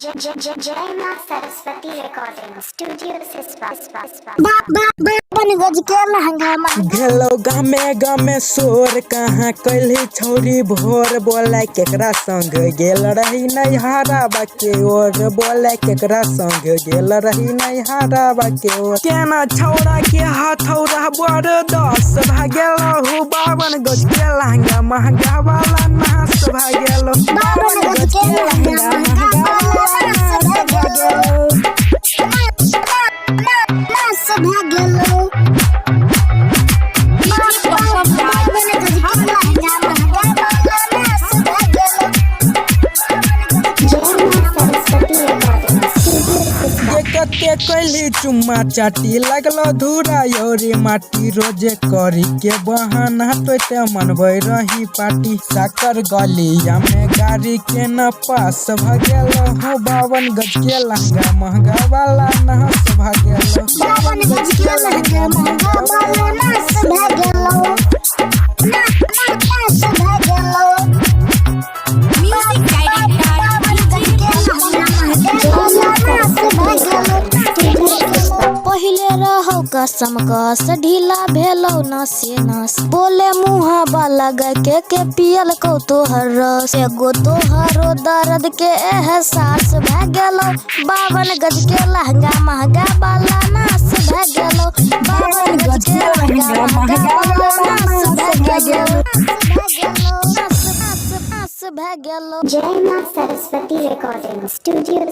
जय मां Saraswati recording studio बन गज के लहंगा गेलो गामे गामे शोर कहाँ कैली छौरी भोर बोले केकरा संग गेल रही नैहरा बाके ओर बोले केकरा संग गेल रही नैहरा बाके ओर केना छौरा के हथौरा बड़ 10 भागेल हो 52 गज के लहंगा महंगा वाला नास भागेल 52 गज के लहंगा महंगा वाला नास भागेल कते कैली चुम्मा चाटी लगलो धूरा योरी माटी रोजे करी के बहाना तोते मनबै रही पार्टी साकर गलिया में गाड़ी के न पास भगेलो हो 52 गज के लहंगा महंगा वाला नास भागेलो 52 गज के लहंगा महंगा वाला नास भागेलो नास भागेलो म्यूजिक पहिले रहो कसम कस ढीला भेलो नसे नस बोले मुहा वाला के पियल को तोहर रस एगो तोहरो दर्द के एहसास भए गेलो 52 गज के लहंगा महंगा वाला नास भए गेलो 52 गज के लहंगा महंगा वाला नास भए गेलो नास भए गेलो जय मां सरस्वती रिकॉर्डिंग स्टूडियो